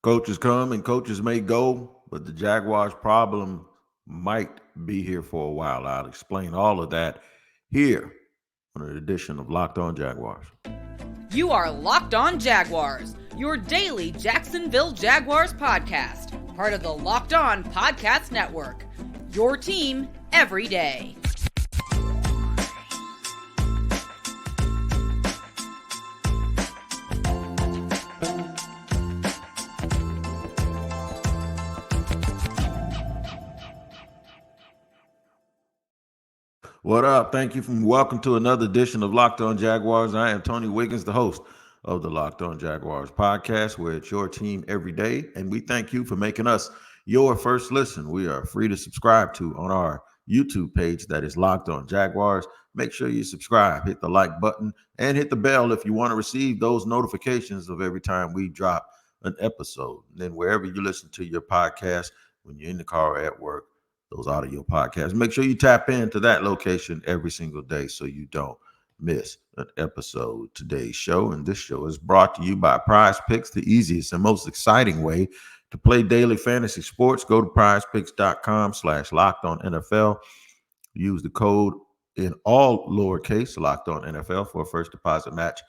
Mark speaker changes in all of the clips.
Speaker 1: Coaches come and coaches may go, but the Jaguars problem might be here for a while. I'll explain all of that here on an edition of Locked On Jaguars.
Speaker 2: You are Locked On Jaguars, your daily Jacksonville Jaguars podcast, part of the Locked On Podcast Network. Your team every day.
Speaker 1: What up? Thank you and welcome to another edition of Locked On Jaguars. I am Tony Wiggins, the host of the Locked On Jaguars podcast, where it's your team every day. And we thank you for making us your first listen. We are free to subscribe to on our YouTube page that is Locked On Jaguars. Make sure you subscribe, hit the like button, and hit the bell if you want to receive those notifications of every time we drop an episode. And then wherever you listen to your podcast, when you're in the car or at work, those audio podcasts, make sure you tap into that location every single day so you don't miss an episode. Today's show, and this show is brought to you by PrizePicks, the easiest and most exciting way to play daily fantasy sports. Go to prizepicks.com/lockedonnfl. Use the code in all lowercase LockedOnNFL for a first deposit match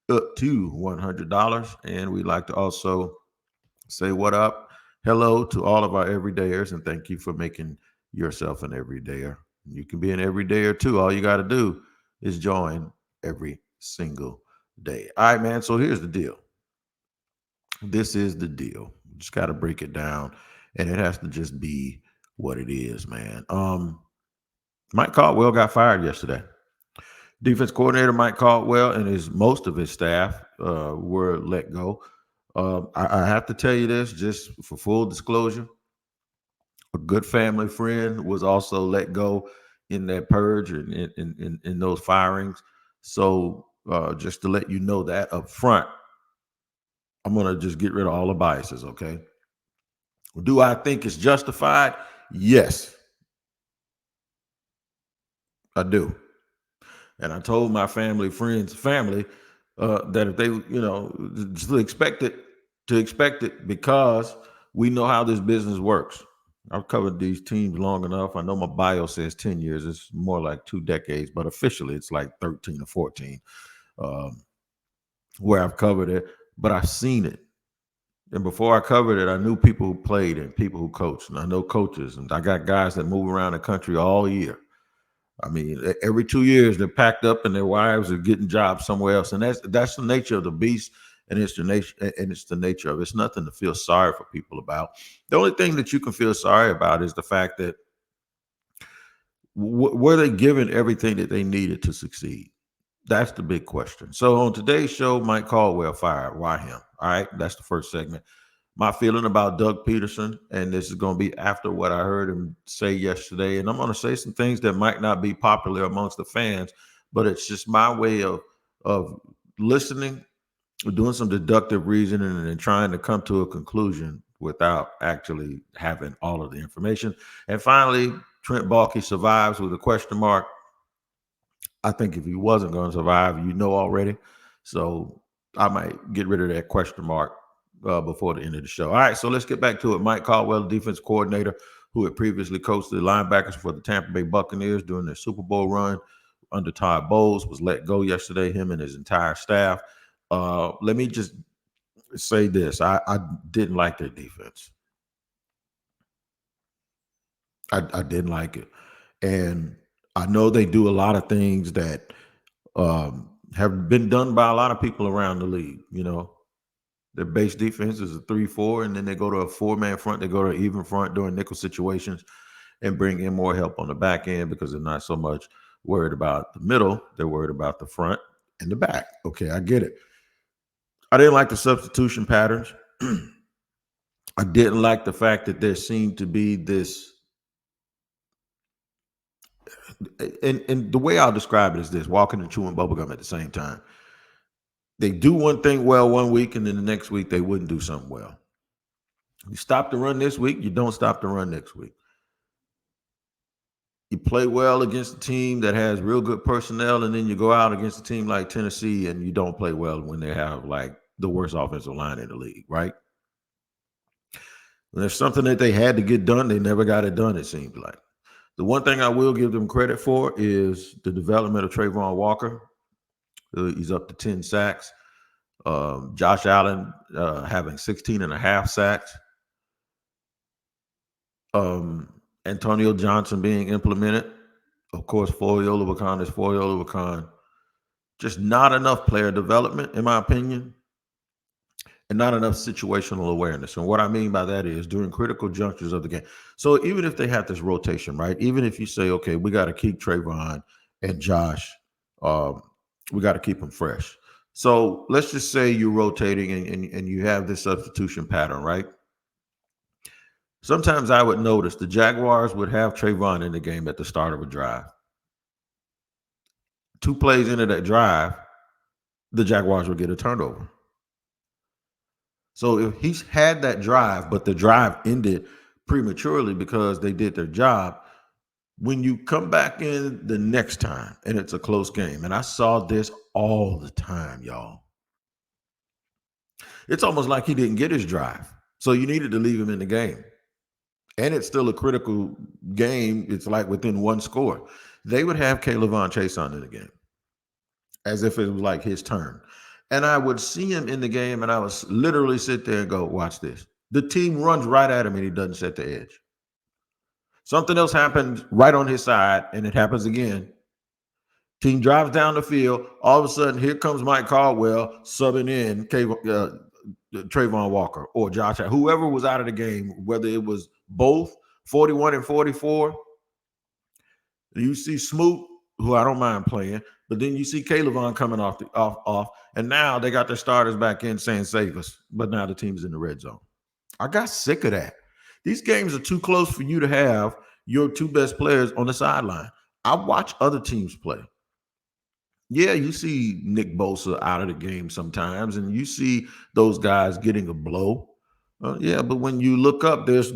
Speaker 1: up to $100. And we'd like to also say hello to all of our everydayers, and thank you for making yourself an everydayer. You can be an everydayer too. All you got to do is join every single day. All right, man. So here's the deal. This is the deal. You just got to break it down, and it has to just be what it is, man. Mike Caldwell got fired yesterday. Defense coordinator Mike Caldwell and most of his staff were let go. I have to tell you this, just for full disclosure. A good family friend was also let go in that purge and in those firings. So just to let you know that up front, I'm going to just get rid of all the biases, okay? Do I think it's justified? Yes, I do. And I told my family that if they, to expect it because we know how this business works. I've covered these teams long enough. I know my bio says 10 years. It's more like 2 decades, but officially it's like 13 or 14 where I've covered it. But I've seen it. And before I covered it, I knew people who played and people who coached. And I know coaches. And I got guys that move around the country all year. I mean, every 2 years they're packed up and their wives are getting jobs somewhere else. And that's the nature of the beast. And it's the nature of it. It's nothing to feel sorry for people about. The only thing that you can feel sorry about is the fact that were they given everything that they needed to succeed? That's the big question. So on today's show, Mike Caldwell fired. Why him? All right, that's the first segment. My feeling about Doug Peterson, and this is going to be after what I heard him say yesterday. And I'm going to say some things that might not be popular amongst the fans, but it's just my way of listening, doing some deductive reasoning, and trying to come to a conclusion without actually having all of the information. And finally, Trent Baalke survives with a question mark. I think if he wasn't going to survive, already. So I might get rid of that question mark before the end of the show. All right, so let's get back to it. Mike Caldwell, defense coordinator, who had previously coached the linebackers for the Tampa Bay Buccaneers during their Super Bowl run under Todd Bowles, was let go yesterday, him and his entire staff. Let me just say this. I didn't like their defense. I didn't like it. And I know they do a lot of things that have been done by a lot of people around the league. Their base defense is a 3-4, and then they go to a 4-man front. They go to an even front during nickel situations and bring in more help on the back end because they're not so much worried about the middle. They're worried about the front and the back. Okay, I get it. I didn't like the substitution patterns. I didn't like the fact that there seemed to be this, and the way I'll describe it is this: walking and chewing bubblegum at the same time. They do one thing well one week, and then the next week they wouldn't do something well. You stop the run this week, you don't stop the run next week. You play well against a team that has real good personnel, and then you go out against a team like Tennessee and you don't play well when they have like the worst offensive line in the league, right? And there's something that they had to get done. They never got it done, it seems like. The one thing I will give them credit for is the development of Trayvon Walker. He's up to 10 sacks. Josh Allen having 16 and a half sacks. Antonio Johnson being implemented. Of course, Foye Oluokun is Foye Oluokun. Just not enough player development, in my opinion, and not enough situational awareness. And what I mean by that is during critical junctures of the game. So even if they have this rotation, right? Even if you say, okay, we got to keep Trayvon and Josh, we got to keep them fresh. So let's just say you're rotating and you have this substitution pattern, right? Sometimes I would notice the Jaguars would have Trayvon in the game at the start of a drive. 2 plays into that drive, the Jaguars would get a turnover. So if he's had that drive, but the drive ended prematurely because they did their job, when you come back in the next time and it's a close game, and I saw this all the time, y'all, it's almost like he didn't get his drive. So you needed to leave him in the game. And it's still a critical game. It's like within 1 score. They would have K'Lavon Chaisson in the game as if it was like his turn. And I would see him in the game, and I would literally sit there and go, watch this. The team runs right at him, and he doesn't set the edge. Something else happens right on his side, and it happens again. Team drives down the field. All of a sudden, here comes Mike Caldwell subbing in Trayvon Walker or Josh, whoever was out of the game, whether it was both 41 and 44. You see Smoot, who I don't mind playing, but then you see K'Lavon coming off, and now they got their starters back in saying save us, but now the team's in the red zone. I got sick of that. These games are too close for you to have your 2 best players on the sideline. I watch other teams play. Yeah, you see Nick Bosa out of the game sometimes, and you see those guys getting a blow. Yeah, but when you look up, there's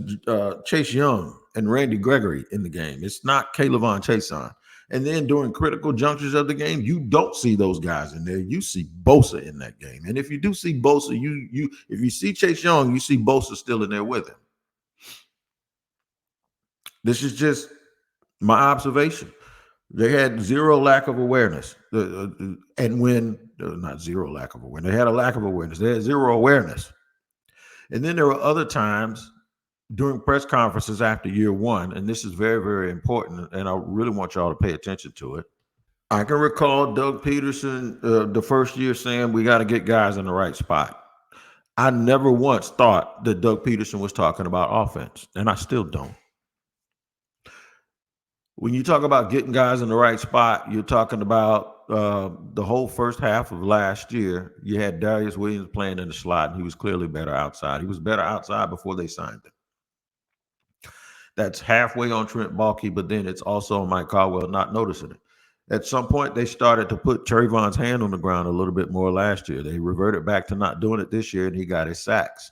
Speaker 1: Chase Young and Randy Gregory in the game. It's not K'Lavon Chaisson. And then during critical junctures of the game, you don't see those guys in there. You see Bosa in that game. And if you do see Bosa, if you see Chase Young, you see Bosa still in there with him. This is just my observation. They had zero lack of awareness. And when, not zero lack of awareness, they had a lack of awareness. They had zero awareness. And then there were other times during press conferences after year 1, and this is very, very important, and I really want y'all to pay attention to it. I can recall Doug Peterson the first year saying we got to get guys in the right spot. I never once thought that Doug Peterson was talking about offense, and I still don't. When you talk about getting guys in the right spot, you're talking about the whole first half of last year. You had Darius Williams playing in the slot, and he was clearly better outside. He was better outside before they signed him. That's halfway on Trent Baalke, but then it's also on Mike Caldwell not noticing it. At some point, they started to put Trayvon's hand on the ground a little bit more last year. They reverted back to not doing it this year, and he got his sacks.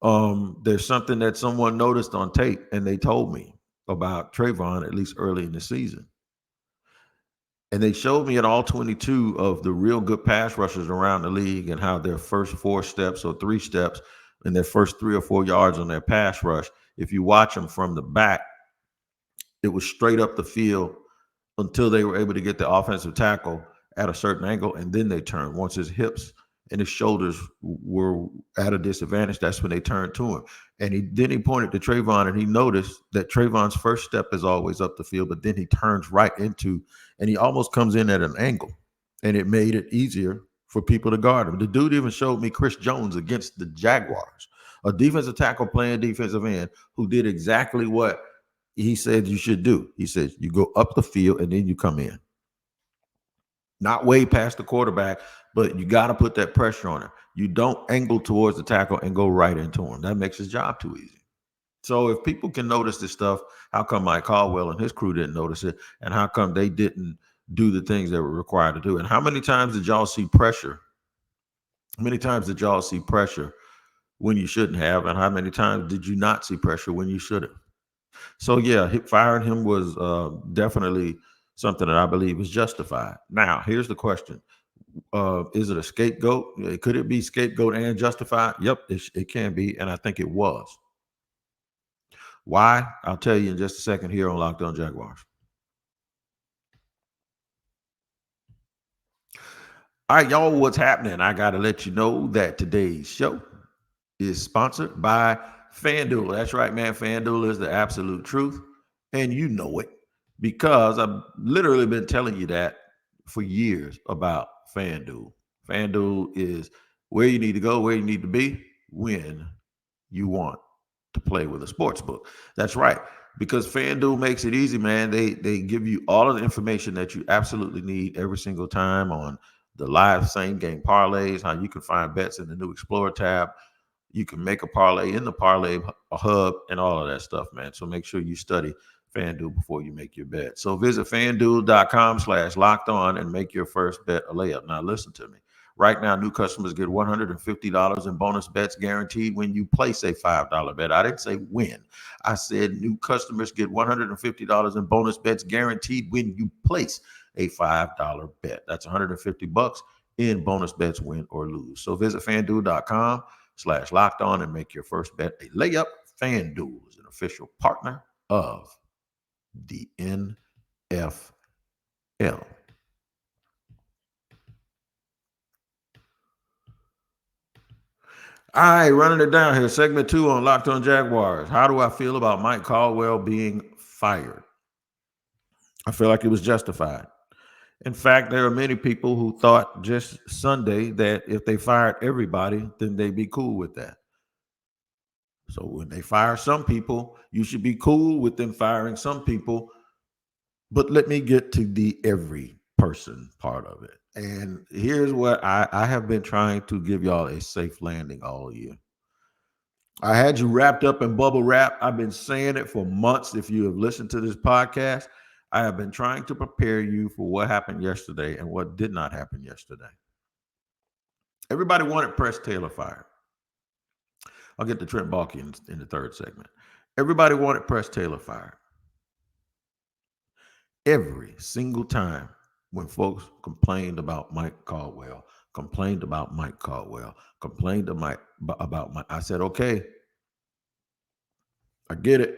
Speaker 1: There's something that someone noticed on tape, and they told me about Trayvon, at least early in the season. And they showed me at all 22 of the real good pass rushers around the league and how their first 4 steps or 3 steps in their first 3 or 4 yards on their pass rush, if you watch them from the back, it was straight up the field until they were able to get the offensive tackle at a certain angle, and then they turned. Once his hips and his shoulders were at a disadvantage, that's when they turned to him. And then he pointed to Trayvon, and he noticed that Trayvon's first step is always up the field, but then he turns right into, and he almost comes in at an angle, and it made it easier for people to guard him. The dude even showed me Chris Jones against the Jaguars, a defensive tackle playing defensive end who did exactly what he said you should do. He said you go up the field and then you come in. Not way past the quarterback, but you got to put that pressure on him. You don't angle towards the tackle and go right into him. That makes his job too easy. So if people can notice this stuff, how come Mike Caldwell and his crew didn't notice it? And how come they didn't do the things they were required to do? And how many times did y'all see pressure? How many times did y'all see pressure when you shouldn't have? And how many times did you not see pressure when you should have? So, yeah, firing him was definitely something that I believe is justified. Now, here's the question. Is it a scapegoat? Could it be scapegoat and justified? Yep, it can be, and I think it was. Why? I'll tell you in just a second here on Locked On Jaguars. All right, y'all, what's happening? I got to let you know that today's show is sponsored by FanDuel. That's right, man. FanDuel is the absolute truth, and you know it because I've literally been telling you that for years about FanDuel. FanDuel is where you need to go, where you need to be when you want to play with a sports book. That's right. Because FanDuel makes it easy, man. They give you all of the information that you absolutely need every single time on the live same game parlays, how you can find bets in the new Explorer tab. You can make a parlay in the parlay hub and all of that stuff, man. So make sure you study FanDuel before you make your bet. So visit FanDuel.com/locked on and make your first bet a layup. Now listen to me. Right now, new customers get $150 in bonus bets guaranteed when you place a $5 bet. I didn't say when. I said new customers get $150 in bonus bets guaranteed when you place a $5 bet. That's $150 in bonus bets, win or lose. So visit FanDuel.com/locked on and make your first bet a layup. FanDuel is an official partner of the NFL. All right, running it down here. Segment 2 on Locked On Jaguars. How do I feel about Mike Caldwell being fired? I feel like it was justified. In fact, there are many people who thought just Sunday that if they fired everybody, then they'd be cool with that. So when they fire some people, you should be cool with them firing some people. But let me get to the every person part of it. And here's what I have been trying to give y'all a safe landing all year. I had you wrapped up in bubble wrap. I've been saying it for months. If you have listened to this podcast, I have been trying to prepare you for what happened yesterday and what did not happen yesterday. Everybody wanted Press Taylor fired. I'll get to Trent Baalke in the third segment. Everybody wanted Press Taylor fired. Every single time when folks complained about Mike Caldwell, I said, okay, I get it.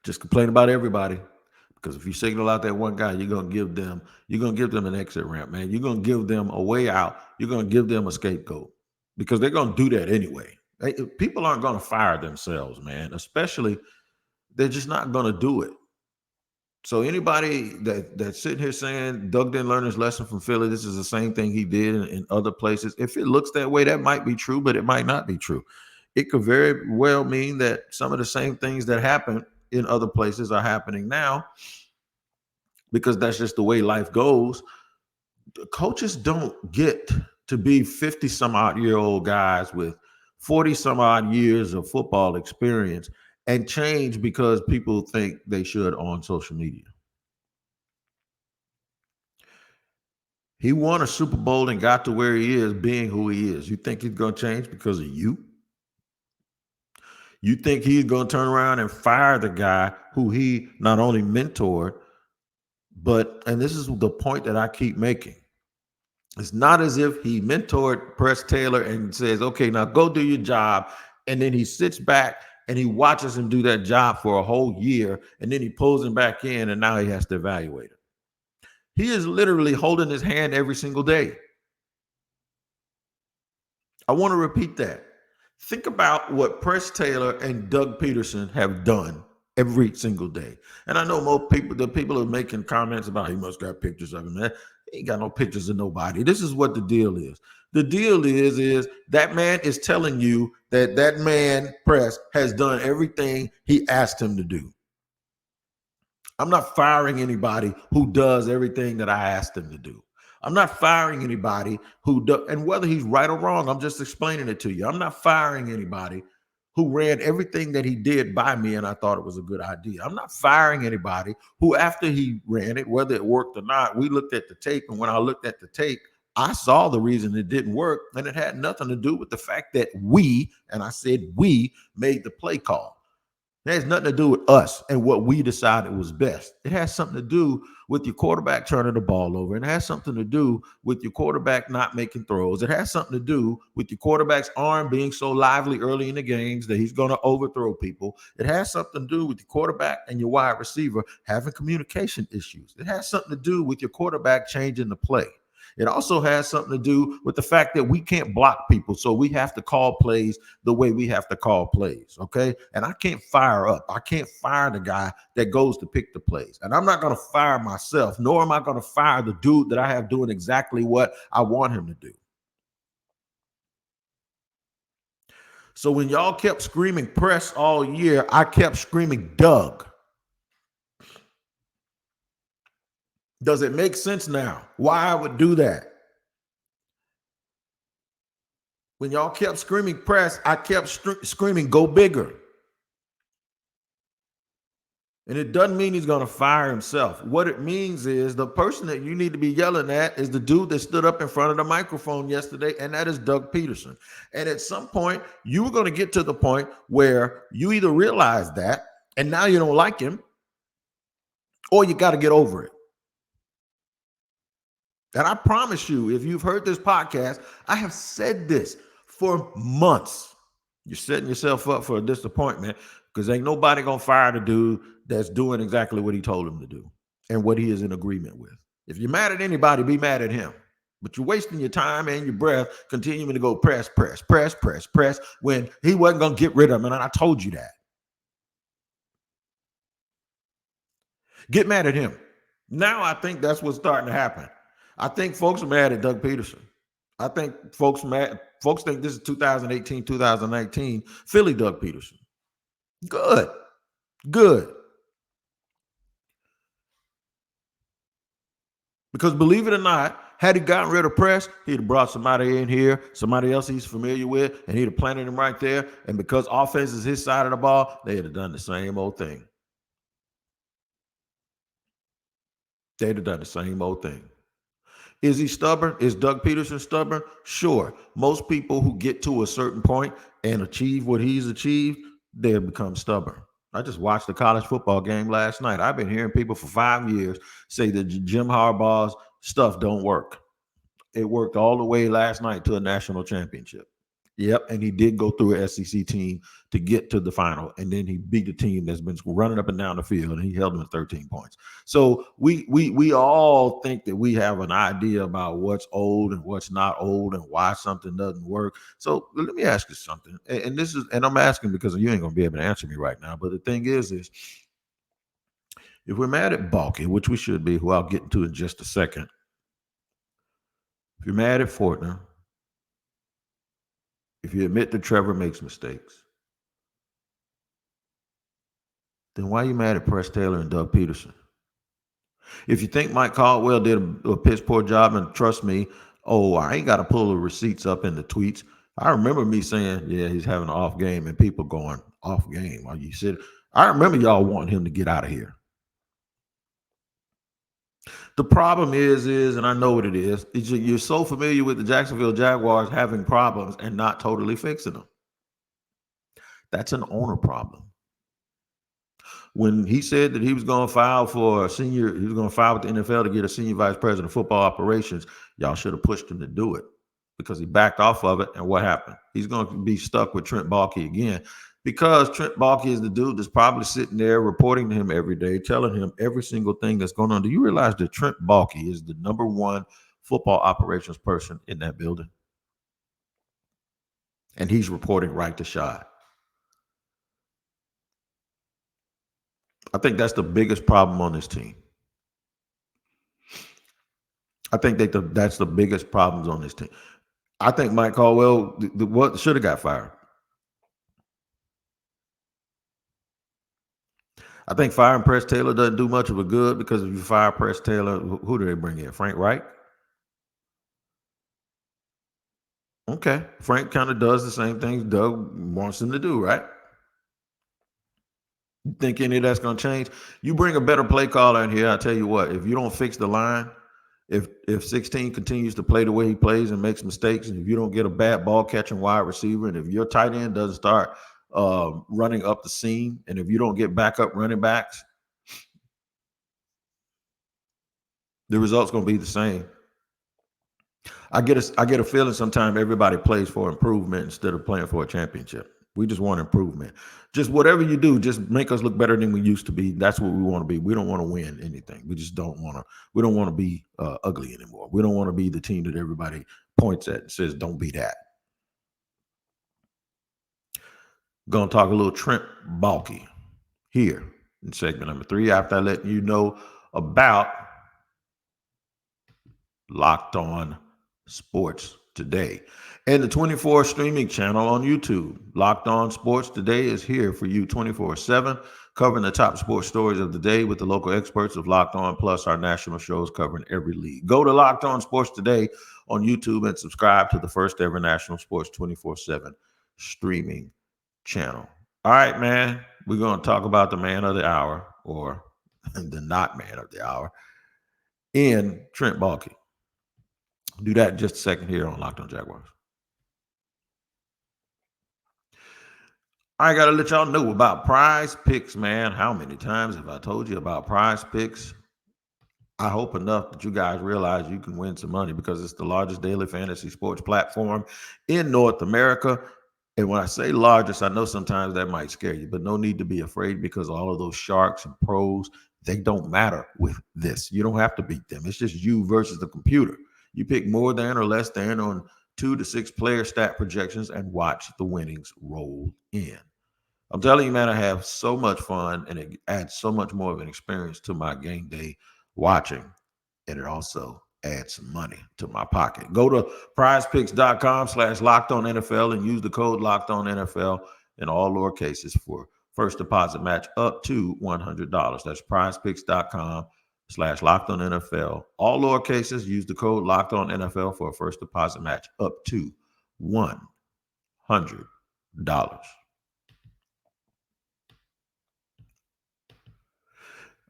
Speaker 1: Just complain about everybody. Because if you signal out that one guy, you're gonna give them an exit ramp, man. You're gonna give them a way out. You're gonna give them a scapegoat because they're gonna do that anyway. People aren't gonna fire themselves, man. Especially, they're just not gonna do it. So anybody that's sitting here saying Doug didn't learn his lesson from Philly, this is the same thing he did in other places. If it looks that way, that might be true, but it might not be true. It could very well mean that some of the same things that happened in other places are happening now because that's just the way life goes. Coaches don't get to be 50 some odd year old guys with 40 some odd years of football experience and change because people think they should on social media. He won a Super Bowl and got to where he is being who he is. You think he's going to change because of you? You think he's going to turn around and fire the guy who he not only mentored, but, and this is the point that I keep making, it's not as if he mentored Press Taylor and says, okay, now go do your job. And then he sits back and he watches him do that job for a whole year. And then he pulls him back in and now he has to evaluate it. He is literally holding his hand every single day. I want to repeat that. Think about what Press Taylor and Doug Peterson have done every single day. And I know the people are making comments about he must got pictures of him. Man, he ain't got no pictures of nobody. This is what the deal is. The deal is that man is telling you that man, Press, has done everything he asked him to do. I'm not firing anybody who does everything that I asked him to do. I'm not firing anybody who does, and whether he's right or wrong, I'm just explaining it to you. I'm not firing anybody who ran everything that he did by me and I thought it was a good idea. I'm not firing anybody who, after he ran it, whether it worked or not, we looked at the tape, and when I looked at the tape, I saw the reason it didn't work, and it had nothing to do with the fact that we, and I said we, made the play call. It has nothing to do with us and what we decided was best. It has something to do with your quarterback turning the ball over. It has something to do with your quarterback not making throws. It has something to do with your quarterback's arm being so lively early in the games that he's going to overthrow people. It has something to do with your quarterback and your wide receiver having communication issues. It has something to do with your quarterback changing the play. It also has something to do with the fact that we can't block people, so we have to call plays the way we have to call plays, okay? And I can't fire up. I can't fire the guy that goes to pick the plays. And I'm not going to fire myself, nor am I going to fire the dude that I have doing exactly what I want him to do. So when y'all kept screaming press all year, I kept screaming Doug. Does it make sense now why I would do that? When y'all kept screaming press, I kept screaming go bigger. And it doesn't mean he's going to fire himself. What it means is the person that you need to be yelling at is the dude that stood up in front of the microphone yesterday, and that is Doug Peterson. And at some point, you were going to get to the point where you either realize that, and now you don't like him, or you got to get over it. And I promise you, if you've heard this podcast, I have said this for months. You're setting yourself up for a disappointment because ain't nobody going to fire the dude that's doing exactly what he told him to do and what he is in agreement with. If you're mad at anybody, be mad at him. But you're wasting your time and your breath continuing to go press when he wasn't going to get rid of him. And I told you that. Get mad at him. Now I think that's what's starting to happen. I think folks are mad at Doug Peterson. I think folks think this is 2018, 2019 Philly Doug Peterson. Good. Because believe it or not, had he gotten rid of press, he'd have brought somebody in here, somebody else he's familiar with, and he'd have planted him right there. And because offense is his side of the ball, they'd have done the same old thing. Is he stubborn? Is Doug Peterson stubborn? Sure. Most people who get to a certain point and achieve what he's achieved, they become stubborn. I just watched the college football game last night. I've been hearing people for 5 years say that Jim Harbaugh's stuff don't work. It worked all the way last night to a national championship. Yep, and he did go through an SEC team to get to the final, and then he beat the team that's been running up and down the field, and he held them to 13 points. So we all think that we have an idea about what's old and what's not old and why something doesn't work. So let me ask you something, and I'm asking because you ain't gonna be able to answer me right now. But the thing is if we're mad at Baalke, which we should be, who I'll get into in just a second. If you're mad at Fortner, if you admit that Trevor makes mistakes, then why are you mad at Press Taylor and Doug Peterson? If you think Mike Caldwell did a piss poor job, and trust me, I ain't got to pull the receipts up in the tweets. I remember me saying, yeah, he's having an off game, and people going, off game? While you said, I remember y'all wanting him to get out of here. The problem is, and I know what it is you're so familiar with the Jacksonville Jaguars having problems and not totally fixing them. That's an owner problem. When he said that he was going to file with the NFL to get a senior vice president of football operations, y'all should have pushed him to do it because he backed off of it. And what happened? He's going to be stuck with Trent Baalke again because Trent Baalke is the dude that's probably sitting there reporting to him every day, telling him every single thing that's going on. Do you realize that Trent Baalke is the number one football operations person in that building? And he's reporting right to Shad. I think that's the biggest problem on this team. I think that's the biggest problems on this team. I think Mike Caldwell should have got fired. I think firing Press Taylor doesn't do much of a good because if you fire Press Taylor, who do they bring in? Frank Reich? Okay. Frank kind of does the same things Doug wants him to do, right? You think any of that's going to change? You bring a better play caller in here, I tell you what, if you don't fix the line, if 16 continues to play the way he plays and makes mistakes, and if you don't get a bad ball catching wide receiver, and if your tight end doesn't start running up the seam. And if you don't get backup running backs, the result's going to be the same. I get a feeling sometimes everybody plays for improvement instead of playing for a championship. We just want improvement. Just whatever you do, just make us look better than we used to be. That's what we want to be. We don't want to win anything. We just don't want to. We don't want to be ugly anymore. We don't want to be the team that everybody points at and says, "Don't be that." Gonna talk a little Trent Baalke here in segment number 3 after I let you know about Locked On Sports Today and the 24 streaming channel on YouTube. Locked On Sports Today is here for you 24/7, covering the top sports stories of the day with the local experts of Locked On, plus our national shows covering every league. Go to Locked On Sports Today on YouTube and subscribe to the first ever national sports 24/7 streaming channel. All right, man, we're going to talk about the man of the hour, or the not man of the hour, in Trent Baalke. Do that in just a second here on Locked On Jaguars. I got to let y'all know about PrizePicks, man. How many times have I told you about PrizePicks? I hope enough that you guys realize you can win some money because it's the largest daily fantasy sports platform in North America. And when I say largest, I know sometimes that might scare you, but no need to be afraid because all of those sharks and pros, they don't matter with this. You don't have to beat them. It's just you versus the computer. You pick more than or less than on 2 to 6 player stat projections and watch the winnings roll in. I'm telling you, man, I have so much fun and it adds so much more of an experience to my game day watching. And it also adds some money to my pocket. Go to prizepicks.com/lockedonnfl and use the code lockedonnfl in all lower cases for first deposit match up to $100. That's prizepicks.com/lockedonnfl. All lower cases, use the code lockedonnfl for a first deposit match up to $100.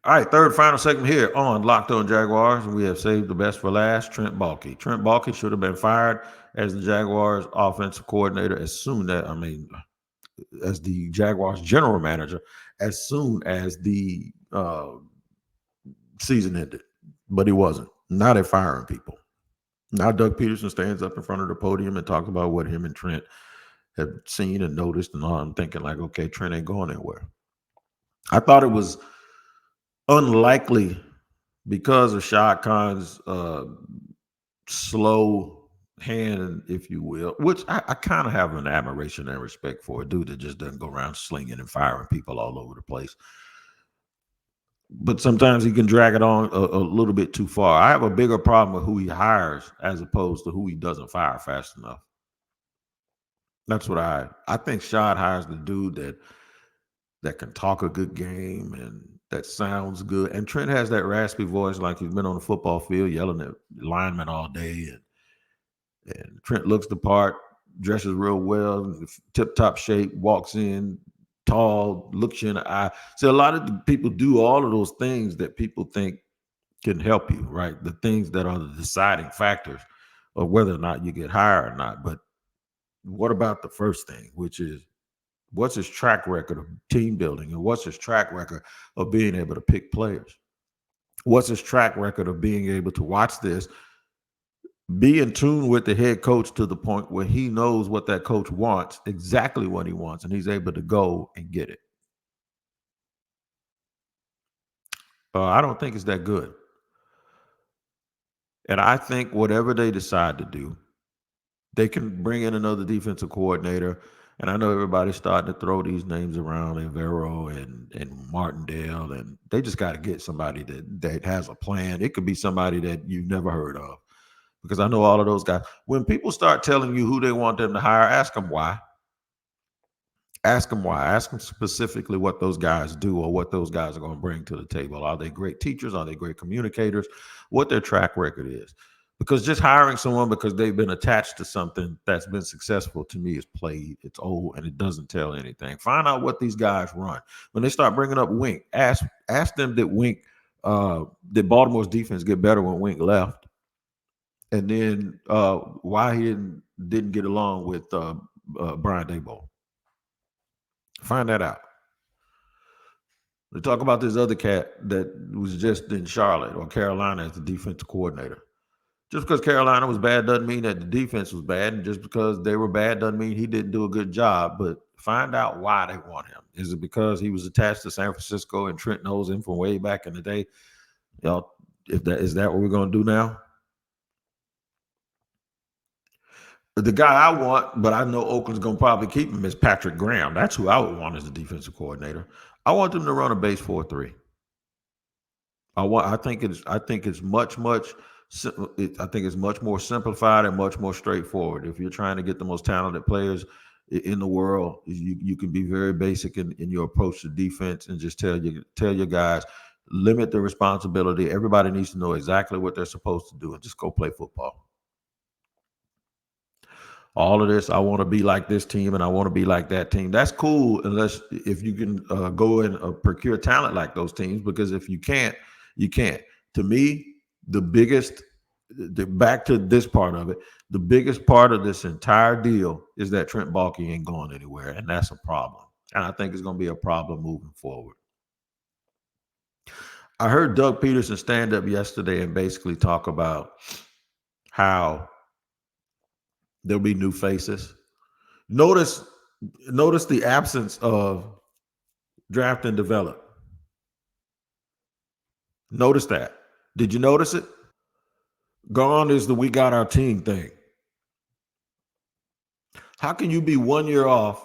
Speaker 1: All right, third final segment here on Locked On Jaguars. We have saved the best for last, Trent Baalke. Trent Baalke should have been fired as the Jaguars offensive coordinator as the Jaguars general manager as soon as the season ended. But he wasn't. Now they're firing people. Now Doug Peterson stands up in front of the podium and talks about what him and Trent have seen and noticed and all. I'm thinking like, okay, Trent ain't going anywhere. I thought it was unlikely because of Shad Khan's slow hand, if you will, which I kind of have an admiration and respect for, a dude that just doesn't go around slinging and firing people all over the place. But sometimes he can drag it on a little bit too far. I have a bigger problem with who he hires as opposed to who he doesn't fire fast enough. That's what I think. Shad hires the dude that can talk a good game and that sounds good. And Trent has that raspy voice like he's been on the football field yelling at linemen all day. And Trent looks the part, dresses real well, tip-top shape, walks in, tall, looks you in the eye. So a lot of the people do all of those things that people think can help you, right? The things that are the deciding factors of whether or not you get hired or not. But what about the first thing, which is, what's his track record of team building? And what's his track record of being able to pick players? What's his track record of being able to watch this, be in tune with the head coach to the point where he knows what that coach wants, exactly what he wants, and he's able to go and get it? I don't think it's that good. And I think whatever they decide to do, they can bring in another defensive coordinator. And I know everybody's starting to throw these names around, Evero and Martindale, and they just got to get somebody that has a plan. It could be somebody that you've never heard of, because I know all of those guys. When people start telling you who they want them to hire, ask them why. Ask them why. Ask them specifically what those guys do or what those guys are going to bring to the table. Are they great teachers? Are they great communicators? What their track record is. Because just hiring someone because they've been attached to something that's been successful, to me, is played. It's old and it doesn't tell anything. Find out what these guys run. When they start bringing up Wink, ask them did Baltimore's defense get better when Wink left? And then why he didn't get along with Brian Daboll. Find that out. They talk about this other cat that was just in Charlotte or Carolina as the defensive coordinator. Just because Carolina was bad doesn't mean that the defense was bad. And just because they were bad doesn't mean he didn't do a good job. But find out why they want him. Is it because he was attached to San Francisco and Trent knows him from way back in the day? Y'all, is that what we're going to do now? The guy I want, but I know Oakland's going to probably keep him, is Patrick Graham. That's who I would want as the defensive coordinator. I want them to run a base 4-3. I think it's much more simplified and much more straightforward. If you're trying to get the most talented players in the world, you can be very basic in your approach to defense and just tell your guys, limit the responsibility. Everybody needs to know exactly what they're supposed to do and just go play football. All of this, I want to be like this team and I want to be like that team. That's cool if you can go and procure talent like those teams, because if you can't, you can't. To me, back to this part of it, the biggest part of this entire deal is that Trent Baalke ain't going anywhere, and that's a problem. And I think it's going to be a problem moving forward. I heard Doug Peterson stand up yesterday and basically talk about how there'll be new faces. Notice the absence of draft and develop. Notice that. Did you notice it? Gone is the we got our team thing. How can you be 1 year off?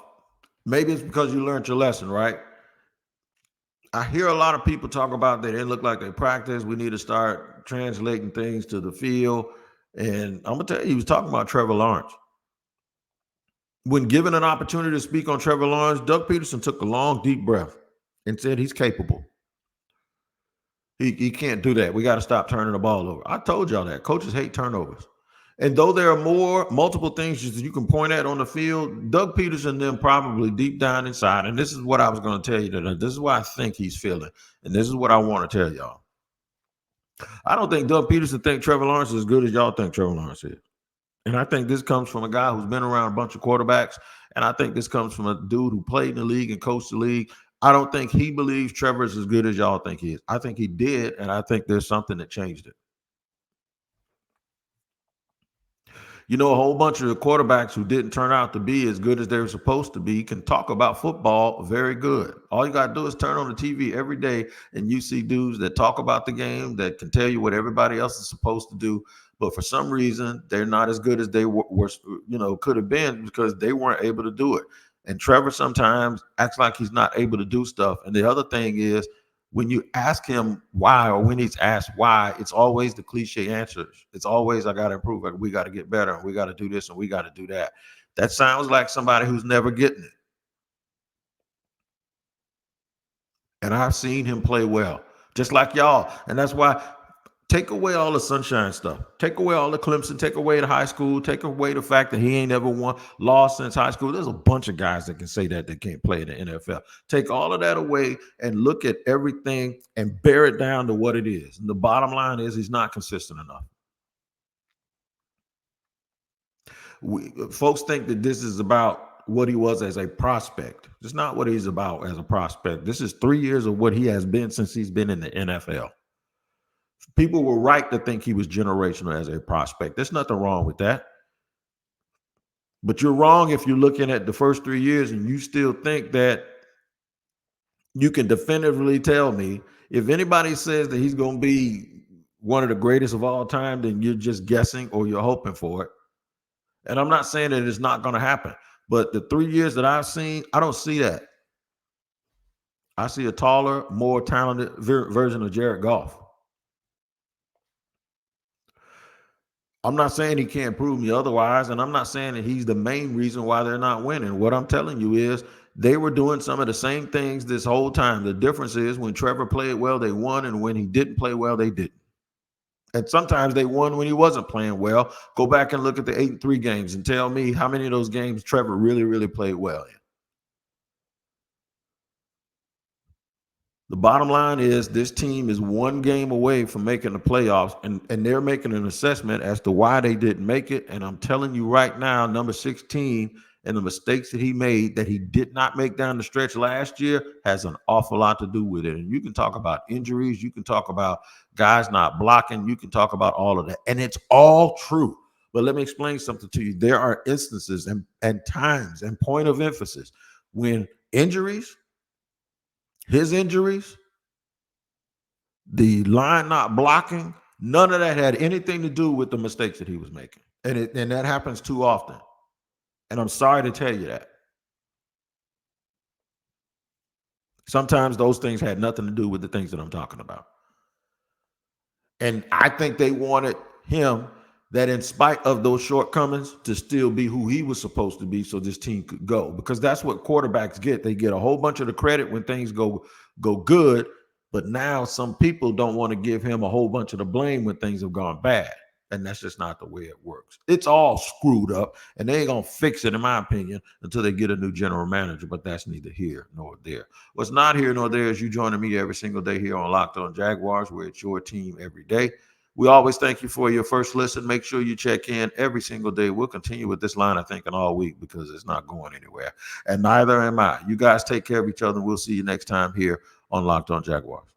Speaker 1: Maybe it's because you learned your lesson, right? I hear a lot of people talk about they didn't look like they practiced. We need to start translating things to the field. And I'm going to tell you, he was talking about Trevor Lawrence. When given an opportunity to speak on Trevor Lawrence, Doug Peterson took a long, deep breath and said he's capable. He can't do that. We got to stop turning the ball over. I told y'all that. Coaches hate turnovers. And though there are multiple things you can point at on the field, Doug Peterson then probably deep down inside, and this is what I was going to tell you today. This is what I think he's feeling, and this is what I want to tell y'all. I don't think Doug Peterson thinks Trevor Lawrence is as good as y'all think Trevor Lawrence is. And I think this comes from a guy who's been around a bunch of quarterbacks, and I think this comes from a dude who played in the league and coached the league. I don't think he believes Trevor is as good as y'all think he is. I think he did, and I think there's something that changed it. You know, a whole bunch of the quarterbacks who didn't turn out to be as good as they were supposed to be can talk about football very good. All you got to do is turn on the TV every day, and you see dudes that talk about the game, that can tell you what everybody else is supposed to do. But for some reason, they're not as good as they were could have been, because they weren't able to do it. And Trevor sometimes acts like he's not able to do stuff. And the other thing is, when you ask him why, or when he's asked why, it's always the cliche answers. It's always, I got to improve. We got to get better. And we got to do this and we got to do that. That sounds like somebody who's never getting it. And I've seen him play well, just like y'all. And that's why, take away all the sunshine stuff. Take away all the Clemson. Take away the high school. Take away the fact that he ain't ever lost since high school. There's a bunch of guys that can say that they can't play in the NFL. Take all of that away and look at everything and bear it down to what it is. And the bottom line is, he's not consistent enough. Folks think that this is about what he was as a prospect. It's not what he's about as a prospect. This is 3 years of what he has been since he's been in the NFL. People were right to think he was generational as a prospect. There's nothing wrong with that. But you're wrong if you're looking at the first 3 years and you still think that you can definitively tell me, if anybody says that he's going to be one of the greatest of all time, then you're just guessing or you're hoping for it. And I'm not saying that it's not going to happen, but the 3 years that I've seen, I don't see that. I see a taller, more talented version of Jared Goff. I'm not saying he can't prove me otherwise, and I'm not saying that he's the main reason why they're not winning. What I'm telling you is, they were doing some of the same things this whole time. The difference is, when Trevor played well, they won, and when he didn't play well, they didn't. And sometimes they won when he wasn't playing well. Go back and look at the 8-3 games and tell me how many of those games Trevor really, really played well in. The bottom line is, this team is one game away from making the playoffs, and they're making an assessment as to why they didn't make it. And I'm telling you right now, number 16 and the mistakes that he made that he did not make down the stretch last year has an awful lot to do with it. And you can talk about injuries, you can talk about guys not blocking, you can talk about all of that, and it's all true. But let me explain something to you. There are instances and times and point of emphasis when injuries, his injuries, the line not blocking, none of that had anything to do with the mistakes that he was making. And that happens too often. And I'm sorry to tell you that. Sometimes those things had nothing to do with the things that I'm talking about. And I think they wanted him, that in spite of those shortcomings, to still be who he was supposed to be so this team could go. Because that's what quarterbacks get. They get a whole bunch of the credit when things go good. But now some people don't want to give him a whole bunch of the blame when things have gone bad. And that's just not the way it works. It's all screwed up, and they ain't going to fix it, in my opinion, until they get a new general manager. But that's neither here nor there. What's not here nor there is you joining me every single day here on Locked On Jaguars, where it's your team every day. We always thank you for your first listen. Make sure you check in every single day. We'll continue with this line of thinking all week because it's not going anywhere. And neither am I. You guys take care of each other. We'll see you next time here on Locked On Jaguars.